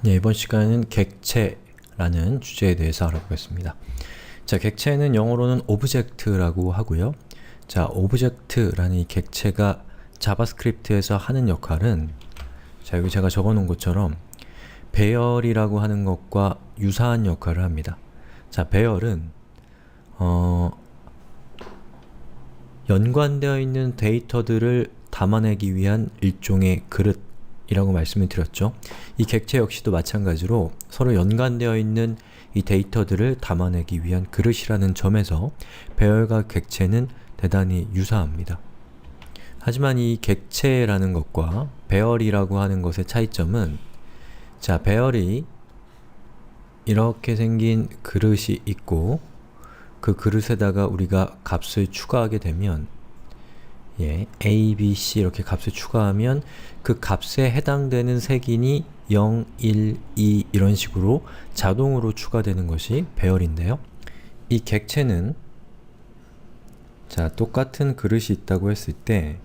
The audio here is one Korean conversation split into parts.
네, 이번 시간은 객체라는 주제에 대해서 알아보겠습니다. 자, 객체는 영어로는 object라고 하고요. 자, object라는 이 객체가 자바스크립트에서 하는 역할은 자, 여기 제가 적어놓은 것처럼 배열이라고 하는 것과 유사한 역할을 합니다. 자, 배열은 연관되어 있는 데이터들을 담아내기 위한 일종의 그릇이라고 말씀을 드렸죠. 이 객체 역시도 마찬가지로 서로 연관되어 있는 이 데이터들을 담아내기 위한 그릇이라는 점에서 배열과 객체는 대단히 유사합니다. 하지만 이 객체라는 것과 배열이라고 하는 것의 차이점은 자, 배열이 이렇게 생긴 그릇이 있고 그 그릇에다가 우리가 값을 추가하게 되면 a, b, c 이렇게 값을 추가하면 그 값에 해당되는 색인이 0, 1, 2 이런 식으로 자동으로 추가되는 것이 배열인데요. 이 객체는 자, 똑같은 그릇이 있다고 했을 때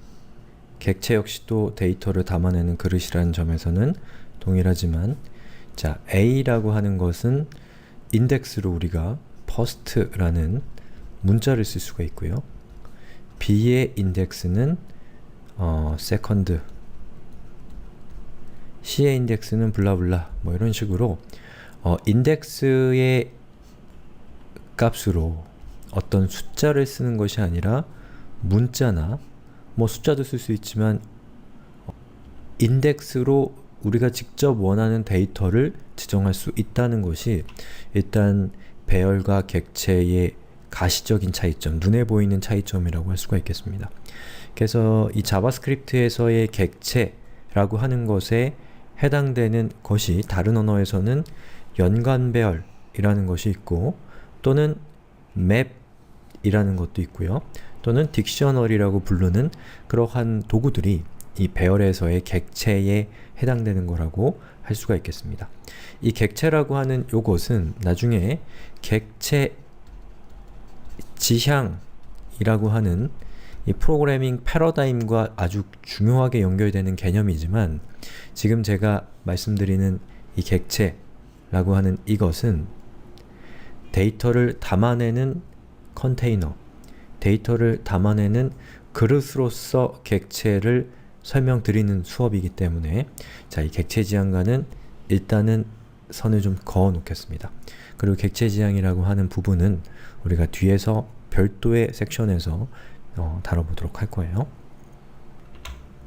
객체 역시도 데이터를 담아내는 그릇이라는 점에서는 동일하지만 자, a라고 하는 것은 인덱스로 우리가 first라는 문자를 쓸 수가 있고요. b의 인덱스는 second, c의 인덱스는 블라블라 뭐 이런 식으로 인덱스의 값으로 어떤 숫자를 쓰는 것이 아니라 문자나 뭐 숫자도 쓸 수 있지만 인덱스로 우리가 직접 원하는 데이터를 지정할 수 있다는 것이 일단 배열과 객체의 가시적인 차이점, 눈에 보이는 차이점이라고 할 수가 있겠습니다. 그래서 이 자바스크립트에서의 객체라고 하는 것에 해당되는 것이 다른 언어에서는 연관배열이라는 것이 있고 또는 맵이라는 것도 있고요. 또는 딕셔너리라고 부르는 그러한 도구들이 이 배열에서의 객체에 해당되는 거라고 할 수가 있겠습니다. 이 객체라고 하는 요것은 나중에 객체 지향이라고 하는 이 프로그래밍 패러다임과 아주 중요하게 연결되는 개념이지만 지금 제가 말씀드리는 이 객체라고 하는 이것은 데이터를 담아내는 컨테이너, 데이터를 담아내는 그릇으로서 객체를 설명드리는 수업이기 때문에 자, 이 객체지향과는 일단은 선을 좀 그어 놓겠습니다. 그리고 객체지향이라고 하는 부분은 우리가 뒤에서 별도의 섹션에서 다뤄보도록 할 거예요.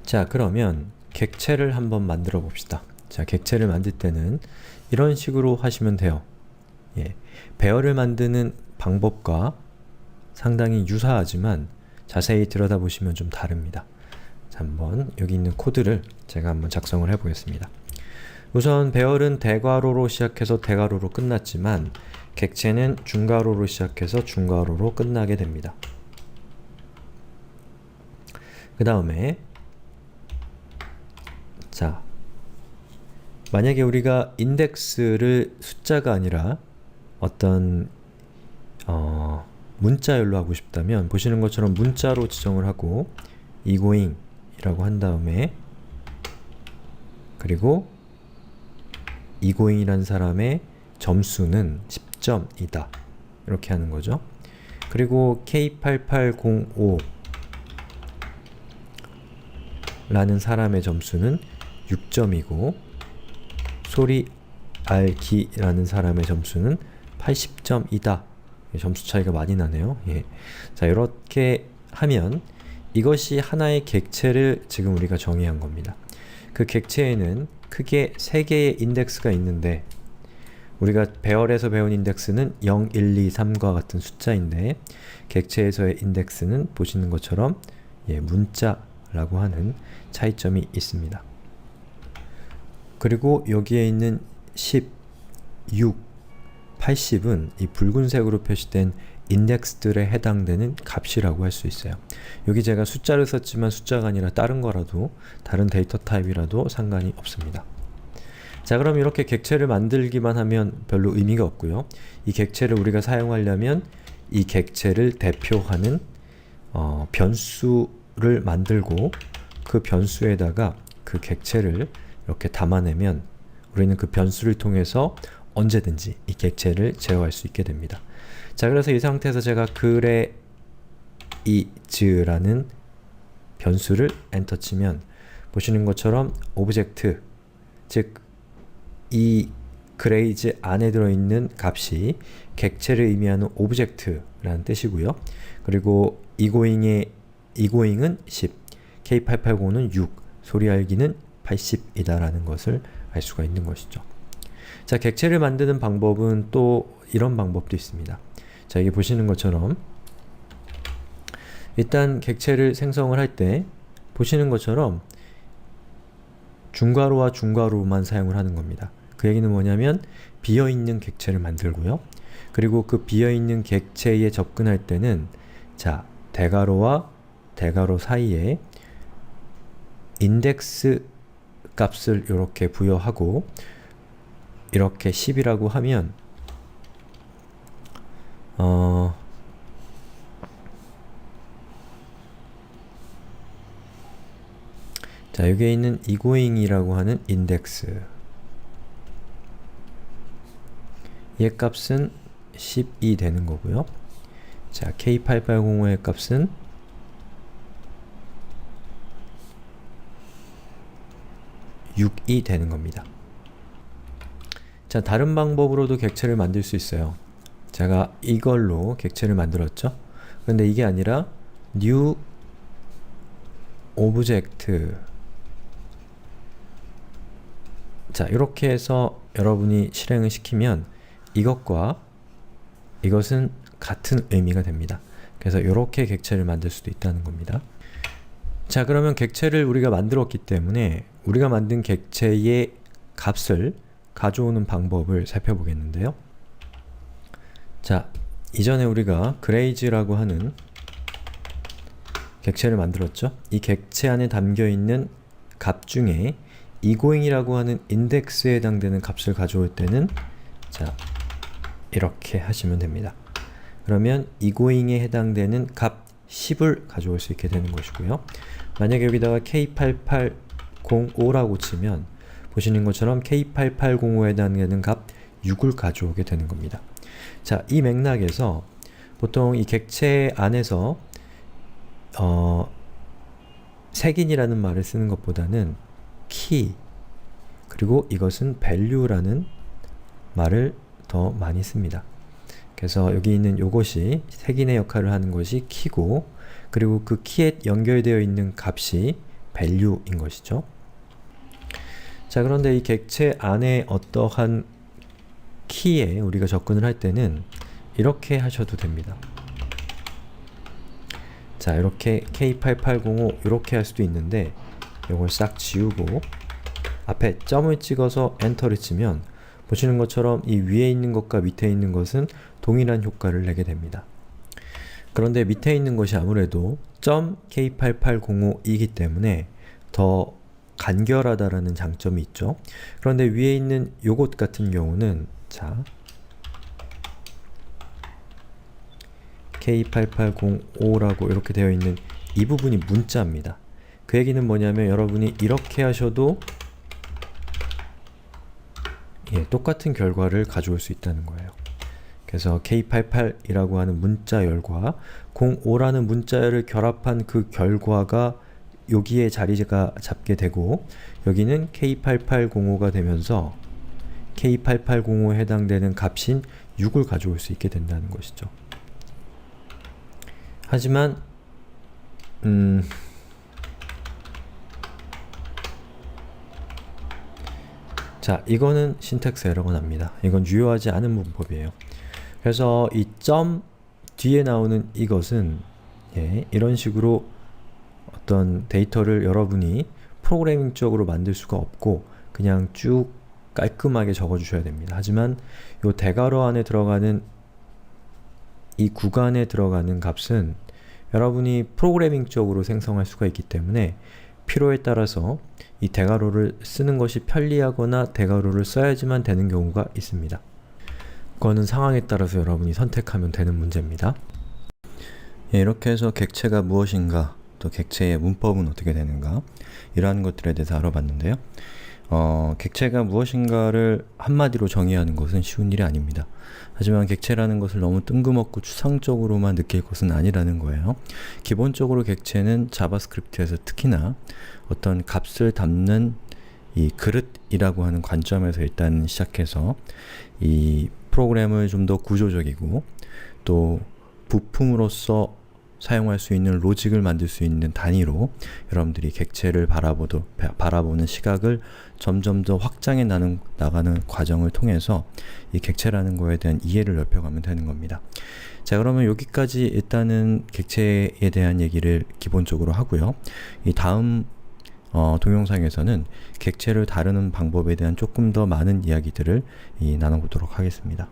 자, 그러면 객체를 한번 만들어 봅시다. 자, 객체를 만들 때는 이런 식으로 하시면 돼요. 배열을 만드는 방법과 상당히 유사하지만 자세히 들여다보시면 좀 다릅니다. 자, 한번 여기 있는 코드를 제가 한번 작성을 해보겠습니다. 우선 배열은 대괄호로 시작해서 대괄호로 끝났지만 객체는 중괄호로 시작해서 중괄호로 끝나게 됩니다. 그 다음에 자, 만약에 우리가 인덱스를 숫자가 아니라 어떤 문자열로 하고 싶다면 보시는 것처럼 문자로 지정을 하고 egoing 이라고 한 다음에 그리고 egoing이라는 사람의 점수는 10점이다 이렇게 하는 거죠. 그리고 K8805 라는 사람의 점수는 6점이고 소리 알기 라는 사람의 점수는 80점이다. 점수 차이가 많이 나네요. 자, 이렇게 하면 이것이 하나의 객체를 지금 우리가 정의한 겁니다. 그 객체에는 크게 3개의 인덱스가 있는데 우리가 배열에서 배운 인덱스는 0, 1, 2, 3과 같은 숫자인데 객체에서의 인덱스는 보시는 것처럼 문자라고 하는 차이점이 있습니다. 그리고 여기에 있는 10, 6, 80은 이 붉은색으로 표시된 인덱스들에 해당되는 값이라고 할 수 있어요. 여기 제가 숫자를 썼지만 숫자가 아니라 다른 거라도 다른 데이터 타입이라도 상관이 없습니다. 자, 그럼 이렇게 객체를 만들기만 하면 별로 의미가 없고요. 이 객체를 우리가 사용하려면 이 객체를 대표하는 변수를 만들고 그 변수에다가 그 객체를 이렇게 담아내면 우리는 그 변수를 통해서 언제든지 이 객체를 제어할 수 있게 됩니다. 자, 그래서 이 상태에서 제가 create라는 변수를 엔터 치면 보시는 것처럼 오브젝트, 즉 이 그레이즈 안에 들어있는 값이 객체를 의미하는 오브젝트라는 뜻이고요. 그리고 egoing은 10, K880은 6, 소리 알기는 80이다라는 것을 알 수가 있는 것이죠. 자, 객체를 만드는 방법은 또 이런 방법도 있습니다. 자, 여기 보시는 것처럼 일단 객체를 생성을 할 때 보시는 것처럼 중괄호와 중괄호만 사용을 하는 겁니다. 그 얘기는 뭐냐면 비어있는 객체를 만들고요. 그리고 그 비어있는 객체에 접근할 때는 자, 대괄호와 대괄호 사이에 인덱스 값을 이렇게 부여하고 이렇게 10이라고 하면 자, 여기에 있는 egoing이라고 하는 인덱스 얘 값은 10이 되는 거고요. 자, K8805의 값은 6이 되는 겁니다. 자, 다른 방법으로도 객체를 만들 수 있어요. 제가 이걸로 객체를 만들었죠. 근데 이게 아니라 new object, 자, 이렇게 해서 여러분이 실행을 시키면 이것과 이것은 같은 의미가 됩니다. 그래서 이렇게 객체를 만들 수도 있다는 겁니다. 자, 그러면 객체를 우리가 만들었기 때문에 우리가 만든 객체의 값을 가져오는 방법을 살펴보겠는데요. 자, 이전에 우리가 그레이즈라고 하는 객체를 만들었죠. 이 객체 안에 담겨있는 값 중에 egoing이라고 하는 인덱스에 해당되는 값을 가져올 때는 자, 이렇게 하시면 됩니다. 그러면 egoing에 해당되는 값 10을 가져올 수 있게 되는 것이고요. 만약에 여기다가 K8805라고 치면 보시는 것처럼 K8805에 해당되는 값 6을 가져오게 되는 겁니다. 자, 이 맥락에서 보통 이 객체 안에서 색인이라는 말을 쓰는 것보다는 key, 그리고 이것은 value라는 말을 더 많이 씁니다. 그래서 여기 있는 요것이 색인의 역할을 하는 것이 key고, 그리고 그 key에 연결되어 있는 값이 value인 것이죠. 자, 그런데 이 객체 안에 어떠한 key에 우리가 접근을 할 때는 이렇게 하셔도 됩니다. 자, 이렇게 K8805 이렇게 할 수도 있는데 이걸 싹 지우고 앞에 점을 찍어서 엔터를 치면 보시는 것처럼 이 위에 있는 것과 밑에 있는 것은 동일한 효과를 내게 됩니다. 그런데 밑에 있는 것이 아무래도 .K8805이기 때문에 더 간결하다라는 장점이 있죠. 그런데 위에 있는 요것 같은 경우는 자, K8805라고 이렇게 되어 있는 이 부분이 문자입니다. 그 얘기는 뭐냐면 여러분이 이렇게 하셔도 똑같은 결과를 가져올 수 있다는 거예요. 그래서 K88이라고 하는 문자열과 05라는 문자열을 결합한 그 결과가 여기에 자리가 잡게 되고 여기는 K8805가 되면서 K8805에 해당되는 값인 6을 가져올 수 있게 된다는 것이죠. 하지만 자, 이거는 신텍스 에러가 납니다. 이건 유효하지 않은 문법이에요. 그래서 이 점 뒤에 나오는 이것은 이런 식으로 어떤 데이터를 여러분이 프로그래밍적으로 만들 수가 없고 그냥 쭉 깔끔하게 적어주셔야 됩니다. 하지만 이 대괄호 안에 들어가는 이 구간에 들어가는 값은 여러분이 프로그래밍적으로 생성할 수가 있기 때문에 필요에 따라서 이 대괄호를 쓰는 것이 편리하거나 대괄호를 써야지만 되는 경우가 있습니다. 그거는 상황에 따라서 여러분이 선택하면 되는 문제입니다. 이렇게 해서 객체가 무엇인가, 또 객체의 문법은 어떻게 되는가, 이러한 것들에 대해서 알아봤는데요. 객체가 무엇인가를 한마디로 정의하는 것은 쉬운 일이 아닙니다. 하지만 객체라는 것을 너무 뜬금없고 추상적으로만 느낄 것은 아니라는 거예요. 기본적으로 객체는 자바스크립트에서 특히나 어떤 값을 담는 이 그릇이라고 하는 관점에서 일단 시작해서 이 프로그램을 좀 더 구조적이고 또 부품으로서 사용할 수 있는 로직을 만들 수 있는 단위로 여러분들이 객체를 바라보는 시각을 점점 더 확장해 나가는 과정을 통해서 이 객체라는 거에 대한 이해를 넓혀가면 되는 겁니다. 자, 그러면 여기까지 일단은 객체에 대한 얘기를 기본적으로 하고요. 이 다음 동영상에서는 객체를 다루는 방법에 대한 조금 더 많은 이야기들을 나눠보도록 하겠습니다.